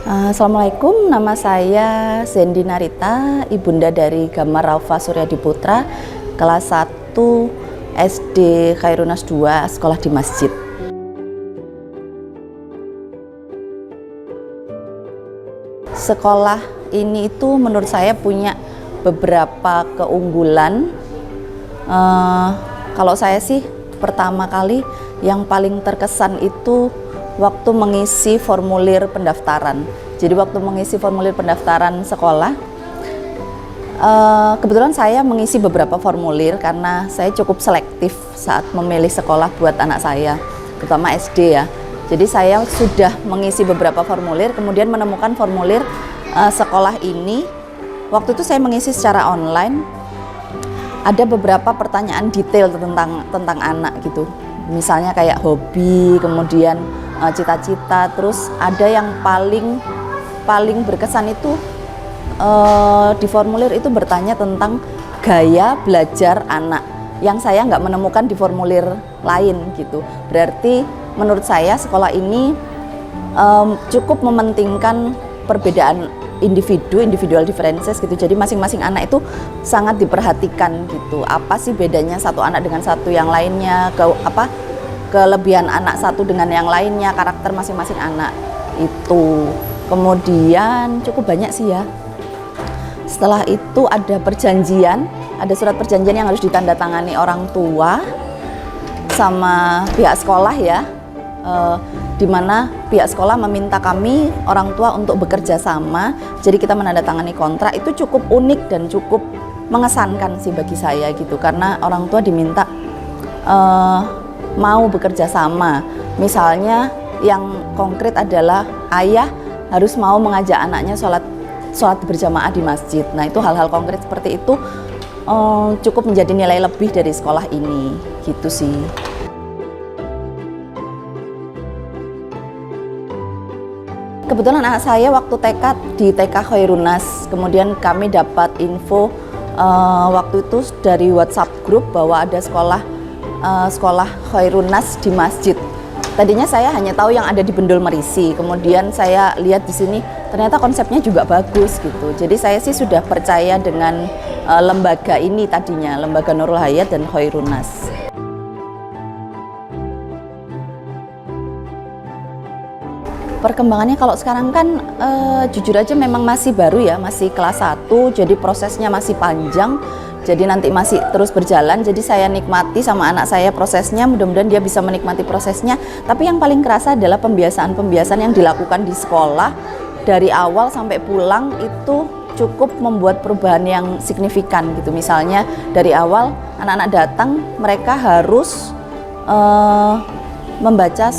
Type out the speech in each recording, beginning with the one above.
Assalamualaikum, nama saya Zendi Narita, ibunda dari Gamar Raufa Suryadi Putra, kelas 1 SD Khairunas 2, sekolah di masjid. Sekolah ini itu menurut saya punya beberapa keunggulan. Kalau saya sih pertama kali yang paling terkesan itu waktu mengisi formulir pendaftaran. Jadi waktu mengisi formulir pendaftaran sekolah, kebetulan saya mengisi beberapa formulir karena saya cukup selektif saat memilih sekolah buat anak saya, terutama SD ya. Jadi saya sudah mengisi beberapa formulir, kemudian menemukan formulir sekolah ini. Waktu itu saya mengisi secara online. Ada beberapa pertanyaan detail tentang anak gitu. Misalnya kayak hobi, kemudian cita-cita, terus ada yang paling berkesan itu di formulir itu bertanya tentang gaya belajar anak yang saya nggak menemukan di formulir lain gitu. Berarti menurut saya sekolah ini cukup mementingkan perbedaan individual differences gitu. Jadi masing-masing anak itu sangat diperhatikan gitu. Apa sih bedanya satu anak dengan satu yang lainnya, kelebihan anak satu dengan yang lainnya, karakter masing-masing anak itu. Kemudian cukup banyak sih ya. Setelah itu ada perjanjian, ada surat perjanjian yang harus ditandatangani orang tua sama pihak sekolah ya. Di mana pihak sekolah meminta kami orang tua untuk bekerja sama. Jadi kita menandatangani kontrak. Itu cukup unik dan cukup mengesankan sih bagi saya gitu, karena orang tua diminta mau bekerja sama. Misalnya yang konkret adalah ayah harus mau mengajak anaknya sholat berjamaah di masjid. Nah itu hal-hal konkret seperti itu cukup menjadi nilai lebih dari sekolah ini gitu sih. Kebetulan anak saya waktu TK di TK Khairunas, kemudian kami dapat info waktu itu dari WhatsApp grup bahwa ada sekolah Khairunas di masjid. Tadinya saya hanya tahu yang ada di Bendul Merisi, kemudian saya lihat di sini ternyata konsepnya juga bagus gitu. Jadi saya sih sudah percaya dengan lembaga ini tadinya, lembaga Nurul Hayat dan Khairunas. Perkembangannya kalau sekarang kan jujur aja memang masih baru ya, masih kelas 1, jadi prosesnya masih panjang, jadi nanti masih terus berjalan. Jadi saya nikmati sama anak saya prosesnya, mudah-mudahan dia bisa menikmati prosesnya. Tapi yang paling kerasa adalah pembiasaan-pembiasaan yang dilakukan di sekolah dari awal sampai pulang itu cukup membuat perubahan yang signifikan gitu. Misalnya dari awal anak-anak datang mereka harus membaca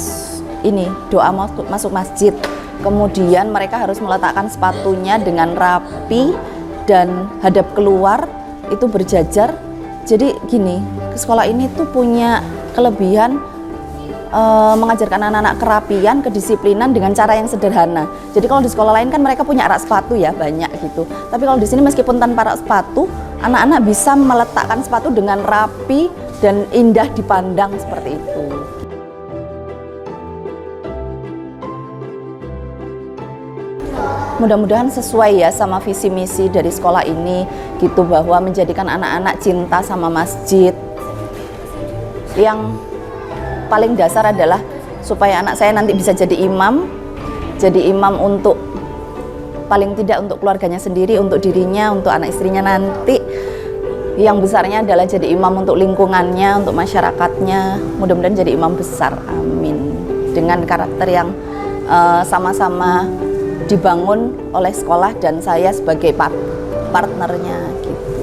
doa masuk masjid, kemudian mereka harus meletakkan sepatunya dengan rapi dan hadap keluar itu berjajar. Jadi gini, sekolah ini tuh punya kelebihan mengajarkan anak-anak kerapian, kedisiplinan dengan cara yang sederhana. Jadi kalau di sekolah lain kan mereka punya rak sepatu ya banyak gitu, tapi kalau di sini meskipun tanpa rak sepatu, anak-anak bisa meletakkan sepatu dengan rapi dan indah dipandang seperti itu. Mudah-mudahan sesuai ya sama visi misi dari sekolah ini gitu, bahwa menjadikan anak-anak cinta sama masjid. Yang paling dasar adalah supaya anak saya nanti bisa jadi imam untuk paling tidak untuk keluarganya sendiri, untuk dirinya, untuk anak istrinya nanti. Yang besarnya adalah jadi imam untuk lingkungannya, untuk masyarakatnya. Mudah-mudahan jadi imam besar, amin. Dengan karakter yang sama-sama dibangun oleh sekolah dan saya sebagai partnernya gitu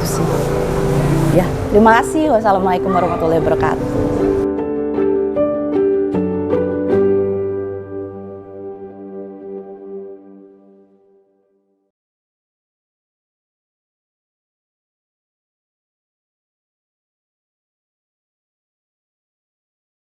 sih ya. Terima kasih. Wassalamualaikum warahmatullahi wabarakatuh.